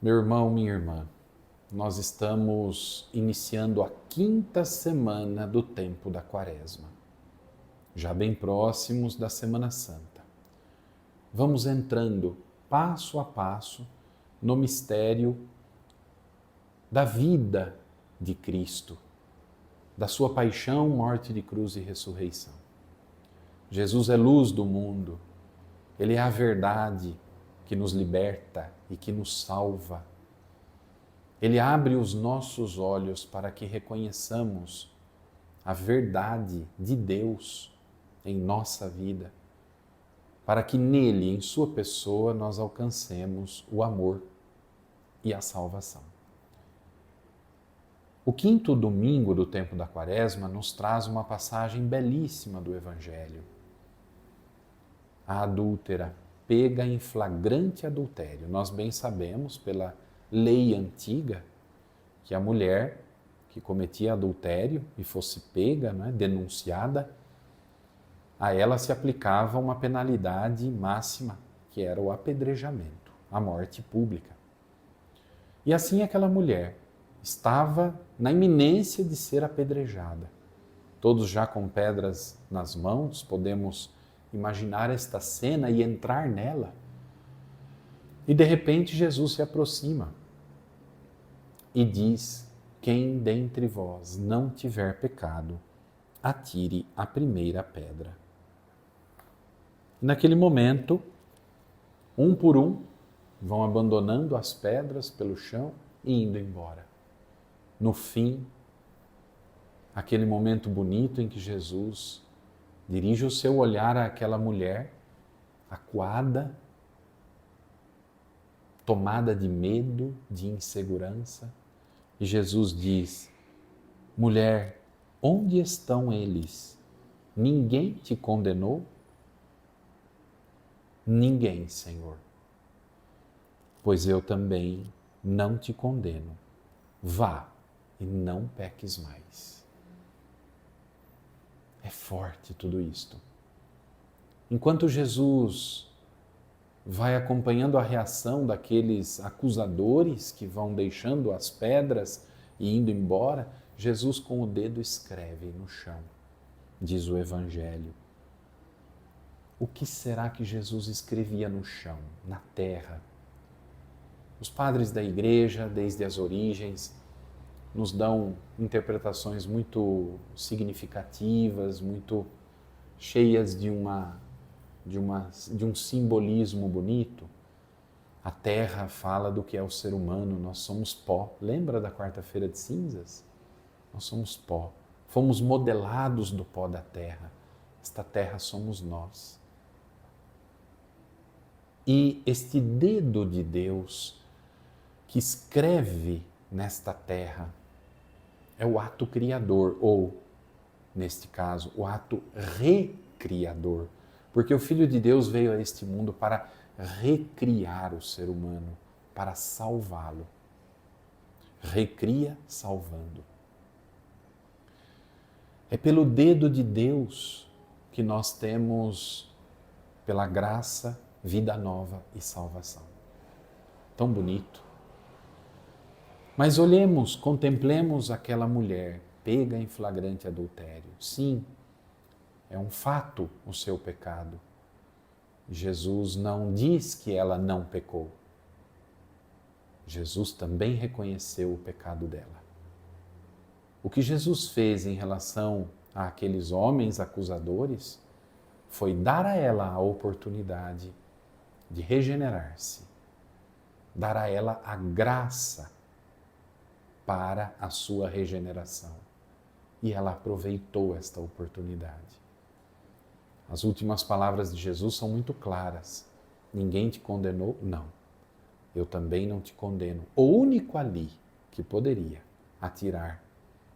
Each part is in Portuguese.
Meu irmão, minha irmã, nós estamos iniciando a 5ª semana do tempo da Quaresma, já bem próximos da Semana Santa. Vamos entrando passo a passo no mistério da vida de Cristo, da sua paixão, morte de cruz e ressurreição. Jesus é luz do mundo, Ele é a verdade que nos liberta e que nos salva. Ele abre os nossos olhos para que reconheçamos a verdade de Deus em nossa vida, para que nele, em sua pessoa, nós alcancemos o amor e a salvação. O 5º domingo do tempo da Quaresma nos traz uma passagem belíssima do Evangelho. A adúltera pega em flagrante adultério. Nós bem sabemos, pela lei antiga, que a mulher que cometia adultério e fosse pega, denunciada, a ela se aplicava uma penalidade máxima, que era o apedrejamento, a morte pública. E assim aquela mulher estava na iminência de ser apedrejada. Todos já com pedras nas mãos, podemos imaginar esta cena e entrar nela. E de repente Jesus se aproxima e diz: quem dentre vós não tiver pecado, atire a primeira pedra. Naquele momento, um por um, vão abandonando as pedras pelo chão e indo embora. No fim, aquele momento bonito em que Jesus dirige o seu olhar àquela mulher, acuada, tomada de medo, de insegurança, e Jesus diz: mulher, onde estão eles? Ninguém te condenou? Ninguém, Senhor. Pois eu também não te condeno. Vá e não peques mais. É forte tudo isto. Enquanto Jesus vai acompanhando a reação daqueles acusadores que vão deixando as pedras e indo embora, Jesus com o dedo escreve no chão, diz o Evangelho. O que será que Jesus escrevia no chão, na terra? Os padres da igreja, desde as origens, nos dão interpretações muito significativas, muito cheias de um simbolismo bonito. A terra fala do que é o ser humano, nós somos pó. Lembra da quarta-feira de cinzas? Nós somos pó. Fomos modelados do pó da terra. Esta terra somos nós. E este dedo de Deus que escreve nesta terra é o ato criador, ou, neste caso, o ato recriador. Porque o Filho de Deus veio a este mundo para recriar o ser humano, para salvá-lo. Recria salvando. É pelo dedo de Deus que nós temos, pela graça, vida nova e salvação. Tão bonito. Mas olhemos, contemplemos aquela mulher pega em flagrante adultério. Sim, é um fato o seu pecado. Jesus não diz que ela não pecou. Jesus também reconheceu o pecado dela. O que Jesus fez em relação àqueles homens acusadores foi dar a ela a oportunidade de regenerar-se, dar a ela a graça para a sua regeneração. E ela aproveitou esta oportunidade. As últimas palavras de Jesus são muito claras. Ninguém te condenou? Não. Eu também não te condeno. O único ali que poderia atirar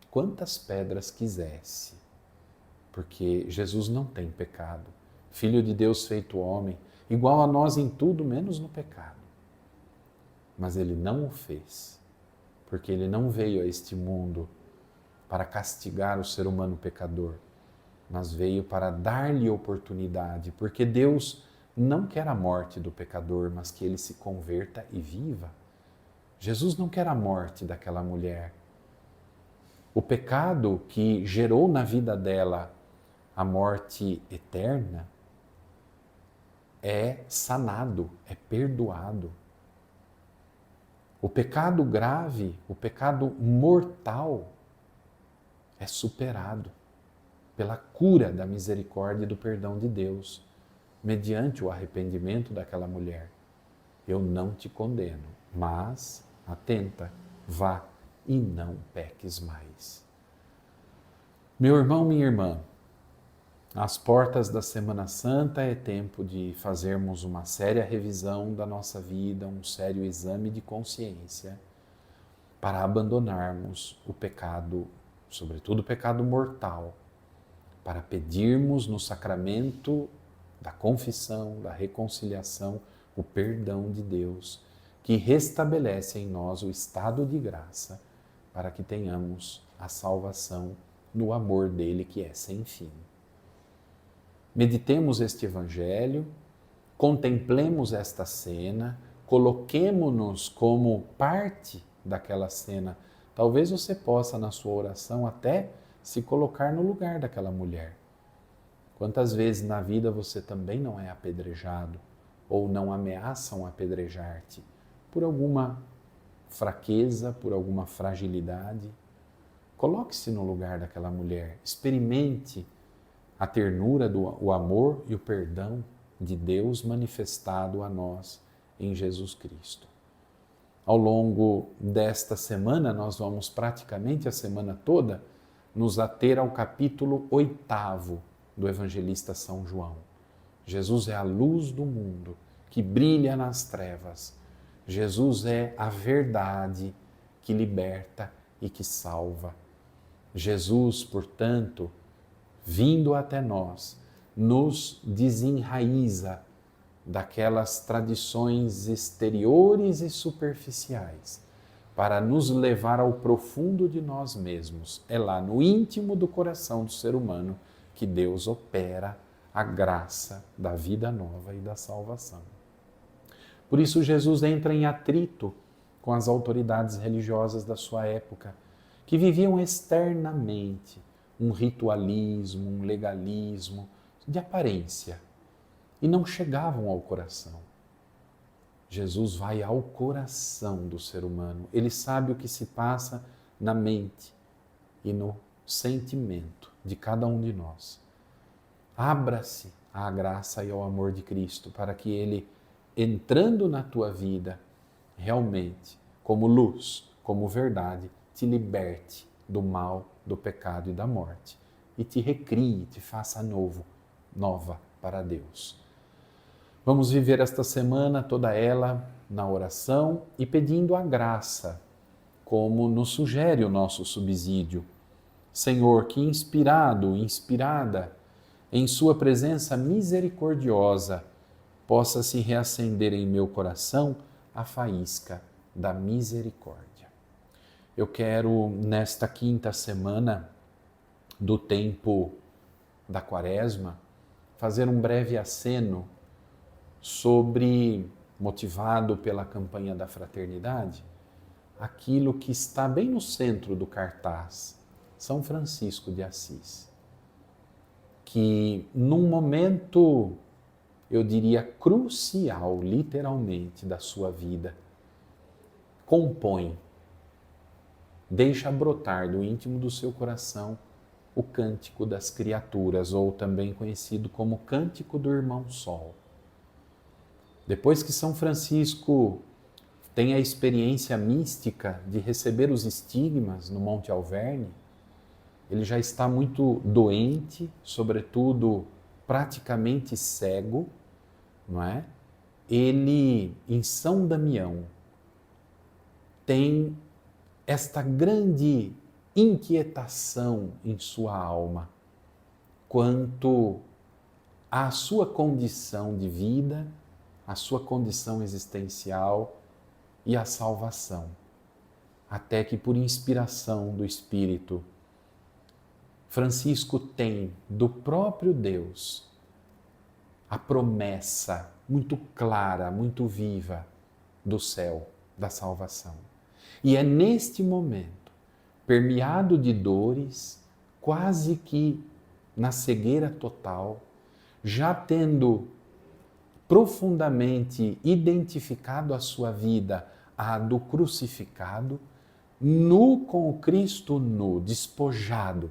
quantas pedras quisesse, porque Jesus não tem pecado. Filho de Deus feito homem, igual a nós em tudo, menos no pecado. Mas ele não o fez, porque ele não veio a este mundo para castigar o ser humano pecador, mas veio para dar-lhe oportunidade, porque Deus não quer a morte do pecador, mas que ele se converta e viva. Jesus não quer a morte daquela mulher. O pecado que gerou na vida dela a morte eterna é sanado, é perdoado. O pecado grave, o pecado mortal é superado pela cura da misericórdia e do perdão de Deus, mediante o arrependimento daquela mulher. Eu não te condeno, mas, atenta, vá e não peques mais. Meu irmão, minha irmã, às portas da Semana Santa é tempo de fazermos uma séria revisão da nossa vida, um sério exame de consciência, para abandonarmos o pecado, sobretudo o pecado mortal, para pedirmos no sacramento da confissão, da reconciliação, o perdão de Deus, que restabelece em nós o estado de graça, para que tenhamos a salvação no amor dele que é sem fim. Meditemos este Evangelho, contemplemos esta cena, coloquemo-nos como parte daquela cena. Talvez você possa, na sua oração, até se colocar no lugar daquela mulher. Quantas vezes na vida você também não é apedrejado ou não ameaçam apedrejar-te por alguma fraqueza, por alguma fragilidade? Coloque-se no lugar daquela mulher, experimente a ternura, o amor e o perdão de Deus manifestado a nós em Jesus Cristo. Ao longo desta semana, nós vamos praticamente a semana toda nos ater ao capítulo 8º do evangelista São João. Jesus é a luz do mundo que brilha nas trevas. Jesus é a verdade que liberta e que salva. Jesus, portanto, vindo até nós, nos desenraiza daquelas tradições exteriores e superficiais para nos levar ao profundo de nós mesmos. É lá no íntimo do coração do ser humano que Deus opera a graça da vida nova e da salvação. Por isso Jesus entra em atrito com as autoridades religiosas da sua época, que viviam externamente um ritualismo, um legalismo de aparência e não chegavam ao coração. Jesus vai ao coração do ser humano. Ele sabe o que se passa na mente e no sentimento de cada um de nós. Abra-se à graça e ao amor de Cristo para que Ele, entrando na tua vida, realmente, como luz, como verdade, te liberte do mal, do pecado e da morte e te recrie, te faça nova para Deus. Vamos viver esta semana toda ela na oração e pedindo a graça, como nos sugere o nosso subsídio. Senhor, que inspirada em Sua presença misericordiosa, possa se reacender em meu coração a faísca da misericórdia. Eu quero, nesta quinta semana do tempo da Quaresma, fazer um breve aceno sobre, motivado pela campanha da fraternidade, aquilo que está bem no centro do cartaz, São Francisco de Assis, que num momento, eu diria, crucial, literalmente, da sua vida, compõe, deixa brotar do íntimo do seu coração o Cântico das Criaturas, ou também conhecido como Cântico do Irmão Sol. Depois que São Francisco tem a experiência mística de receber os estigmas no Monte Alverne, ele já está muito doente, sobretudo praticamente cego, não é? Ele, em São Damião, tem esta grande inquietação em sua alma quanto à sua condição de vida, à sua condição existencial e à salvação. Até que, por inspiração do Espírito, Francisco tem do próprio Deus a promessa muito clara, muito viva do céu. da salvação. E é neste momento, permeado de dores, quase que na cegueira total, já tendo profundamente identificado a sua vida à do crucificado, nu com o Cristo nu, despojado,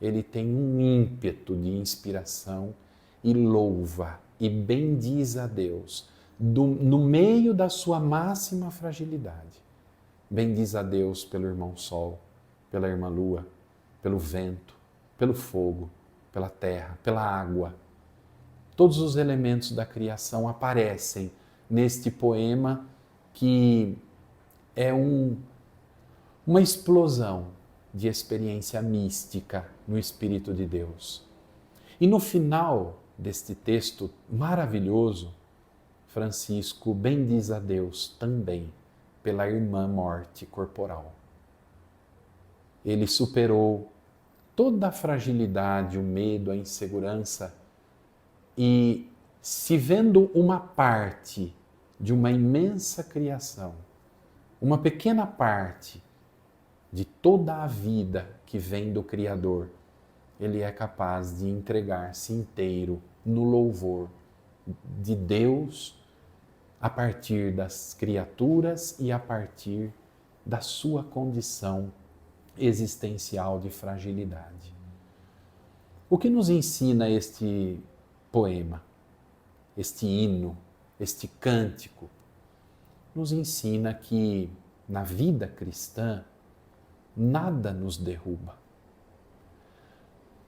ele tem um ímpeto de inspiração e louva e bendiz a Deus no meio da sua máxima fragilidade. Bendiz a Deus pelo irmão Sol, pela irmã Lua, pelo vento, pelo fogo, pela terra, pela água. Todos os elementos da criação aparecem neste poema que é uma explosão de experiência mística no Espírito de Deus. E no final deste texto maravilhoso, Francisco bendiz a Deus também pela irmã morte corporal. Ele superou toda a fragilidade, o medo, a insegurança e, se vendo uma parte de uma imensa criação, uma pequena parte de toda a vida que vem do Criador, ele é capaz de entregar-se inteiro no louvor de Deus a partir das criaturas e a partir da sua condição existencial de fragilidade. O que nos ensina este poema, este hino, este cântico? Nos ensina que na vida cristã nada nos derruba.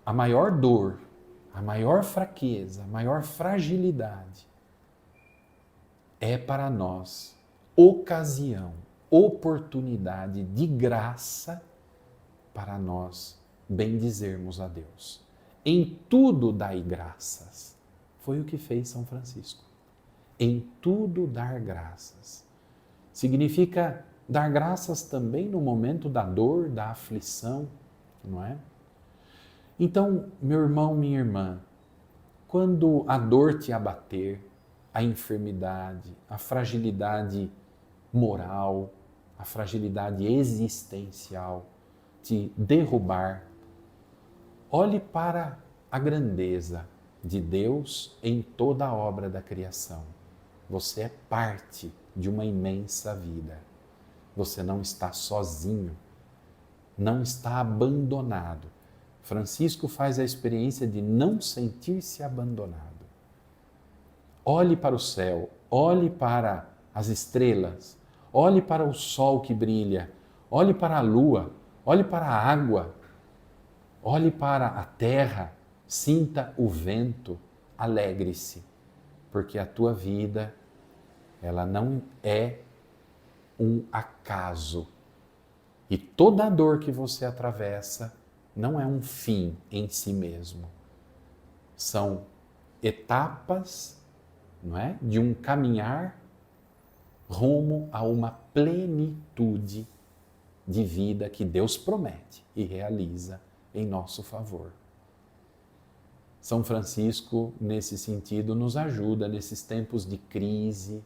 A maior dor, a maior fraqueza, a maior fragilidade é para nós ocasião, oportunidade de graça para nós bendizermos a Deus. Em tudo dai graças. Foi o que fez São Francisco. Em tudo dar graças. Significa dar graças também no momento da dor, da aflição, não é? Então, meu irmão, minha irmã, quando a dor te abater, a enfermidade, a fragilidade moral, a fragilidade existencial te derrubar, olhe para a grandeza de Deus em toda a obra da criação. Você é parte de uma imensa vida. Você não está sozinho, não está abandonado. Francisco faz a experiência de não sentir-se abandonado. Olhe para o céu, olhe para as estrelas, olhe para o sol que brilha, olhe para a lua, olhe para a água, olhe para a terra, sinta o vento, alegre-se, porque a tua vida, ela não é um acaso. E toda a dor que você atravessa não é um fim em si mesmo. São etapas, não é? De um caminhar rumo a uma plenitude de vida que Deus promete e realiza em nosso favor. São Francisco, nesse sentido, nos ajuda nesses tempos de crise,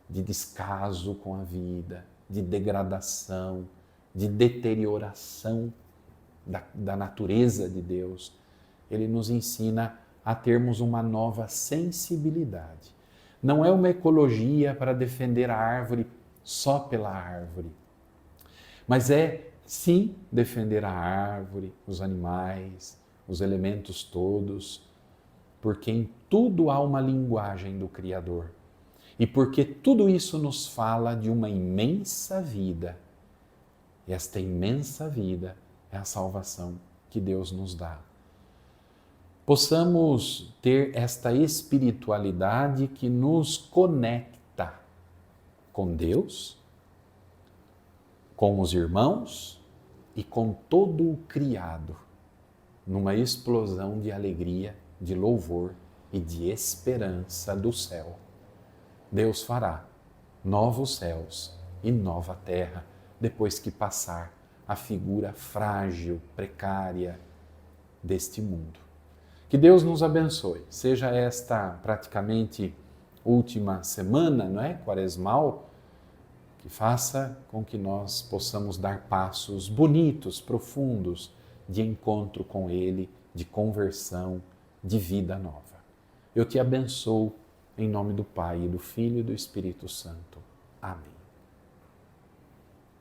de descaso com a vida, de degradação, de deterioração da natureza de Deus. Ele nos ensina a termos uma nova sensibilidade. Não é uma ecologia para defender a árvore só pela árvore, mas é, sim, defender a árvore, os animais, os elementos todos, porque em tudo há uma linguagem do Criador. E porque tudo isso nos fala de uma imensa vida. E esta imensa vida é a salvação que Deus nos dá. Possamos ter esta espiritualidade que nos conecta com Deus, com os irmãos e com todo o criado, numa explosão de alegria, de louvor e de esperança do céu. Deus fará novos céus e nova terra depois que passar a figura frágil, precária deste mundo. Que Deus nos abençoe. Seja esta praticamente última semana, não é? Quaresmal, que faça com que nós possamos dar passos bonitos, profundos, de encontro com Ele, de conversão, de vida nova. Eu te abençoo em nome do Pai, e do Filho e do Espírito Santo. Amém.